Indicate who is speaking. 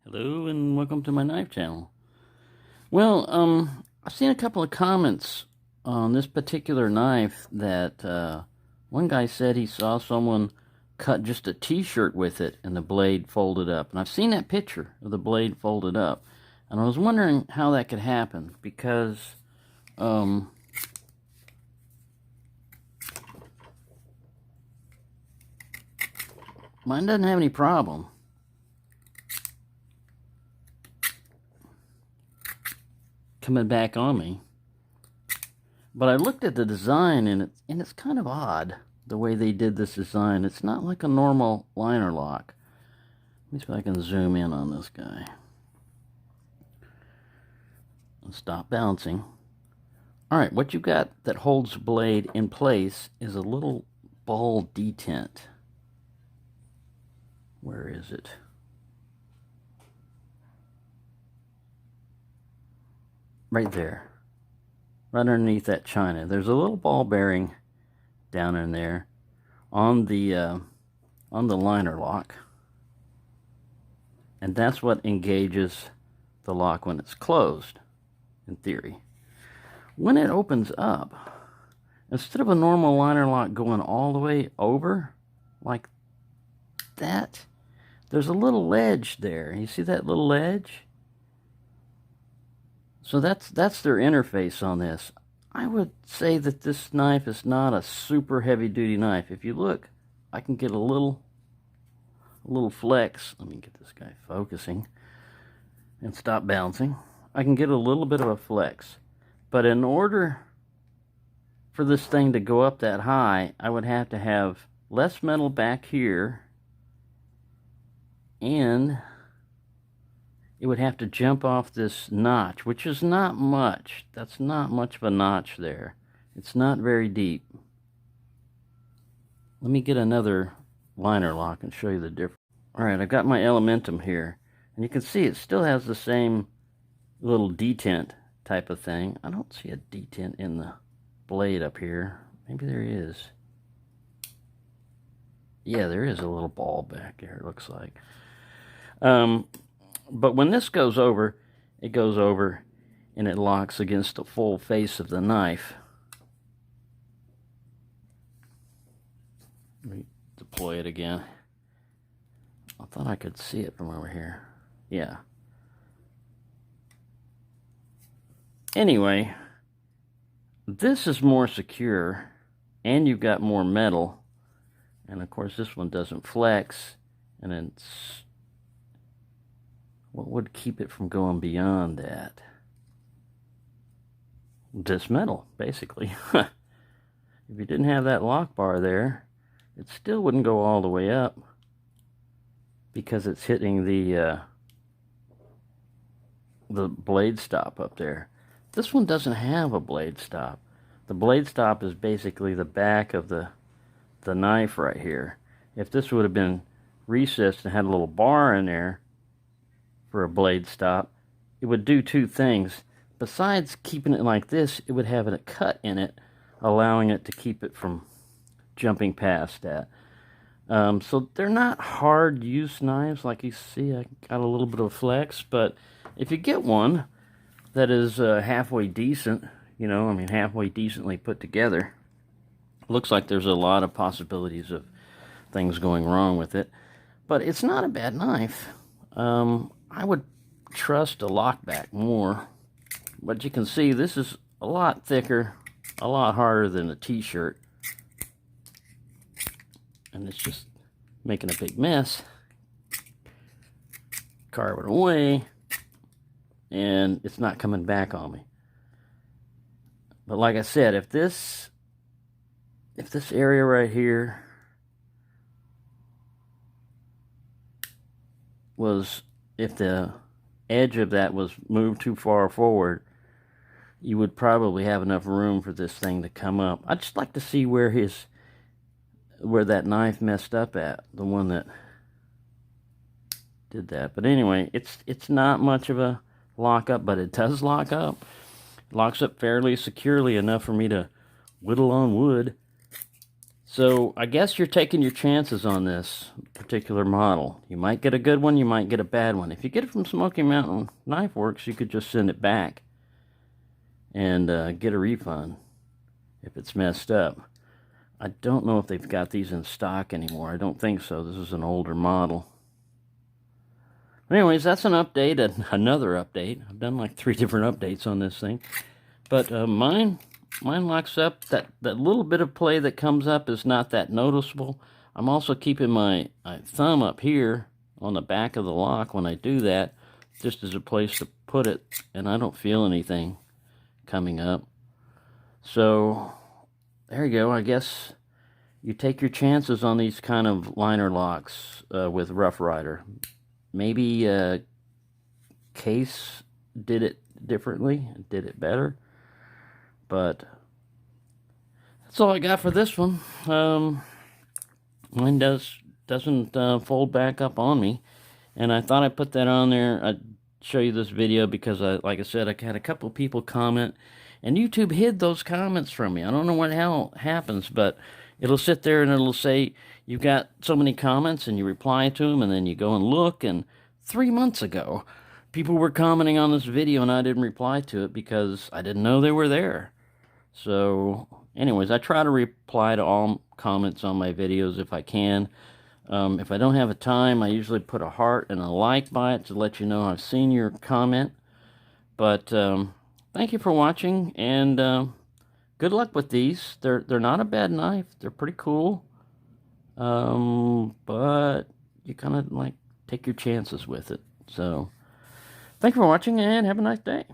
Speaker 1: Hello and welcome to my knife channel. Well, I've seen a couple of comments on this particular knife that one guy said he saw someone cut just a t-shirt with it and the blade folded up. And I've seen that picture of the blade folded up. And I was wondering how that could happen because mine doesn't have any problem. Coming back on me, but I looked at the design and it's kind of odd the way they did this design. It's not like a normal liner lock. Let me see if I can zoom in on this guy and stop bouncing. All right, what you got that holds the blade in place is a little ball detent. Where is it? Right there, right underneath that china. There's a little ball bearing down in there on the liner lock, and that's what engages the lock when it's closed, in theory. When it opens up, instead of a normal liner lock going all the way over like that, there's a little ledge there. You see that little ledge? So that's their interface on this. I would say that this knife is not a super heavy-duty knife. If you look, I can get a little flex. Let me get this guy focusing and stop bouncing. I can get a little bit of a flex. But in order for this thing to go up that high, I would have to have less metal back here, and it would have to jump off this notch, which is not much. That's not much of a notch there. It's not very deep. Let me get another liner lock and show you the difference. Alright, I've got my Elementum here, and you can see it still has the same little detent type of thing. I don't see a detent in the blade up here. Maybe there is. Yeah, there is a little ball back there, it looks like. But when this goes over, it goes over and it locks against the full face of the knife. Let me deploy it again. I thought I could see it from over here. Yeah. Anyway, this is more secure, and you've got more metal. And of course this one doesn't flex, and it's what would keep it from going beyond that? This metal, basically. If you didn't have that lock bar there, it still wouldn't go all the way up because it's hitting the blade stop up there. This one doesn't have a blade stop. The blade stop is basically the back of the knife right here. If this would have been recessed and had a little bar in there for a blade stop, it would do two things. Besides keeping it like this, it would have a cut in it, allowing it to keep it from jumping past that. So they're not hard use knives. Like you see, I got a little bit of flex, but if you get one that is halfway decent, you know, I mean halfway decently put together, looks like there's a lot of possibilities of things going wrong with it, but it's not a bad knife. I would trust a lockback more, but you can see this is a lot thicker, a lot harder than a t-shirt, and it's just making a big mess. Carve it away, and it's not coming back on me. But like I said, if this area right here was, if the edge of that was moved too far forward, you would probably have enough room for this thing to come up. I'd just like to see where that knife messed up at, the one that did that. But anyway, it's not much of a lockup, but it does lock up. It locks up fairly securely enough for me to whittle on wood. So I guess you're taking your chances on this particular model. You might get a good one, you might get a bad one. If you get it from Smoky Mountain Knife Works, you could just send it back and get a refund if it's messed up. I don't know if they've got these in stock anymore. I don't think so. This is an older model. Anyways, that's an update, another update. I've done like 3 different updates on this thing. But mine locks up. That little bit of play that comes up is not that noticeable. I'm also keeping my thumb up here on the back of the lock when I do that, just as a place to put it, and I don't feel anything coming up. So there you go. I guess you take your chances on these kind of liner locks with Rough Ryder. Maybe Case did it differently, did it better. But that's all I got for this one. Mine doesn't fold back up on me, and I thought I'd put that on there. I'd show you this video because, like I said, I had a couple people comment, and YouTube hid those comments from me. I don't know what the hell happens, but it'll sit there and it'll say you've got so many comments, and you reply to them, and then you go and look, and 3 months ago, people were commenting on this video, and I didn't reply to it because I didn't know they were there. So, anyways, I try to reply to all comments on my videos if I can. If I don't have a time, I usually put a heart and a like by it to let you know I've seen your comment. But thank you for watching, and good luck with these. They're not a bad knife. They're pretty cool. But you kind of like take your chances with it. So, thank you for watching, and have a nice day.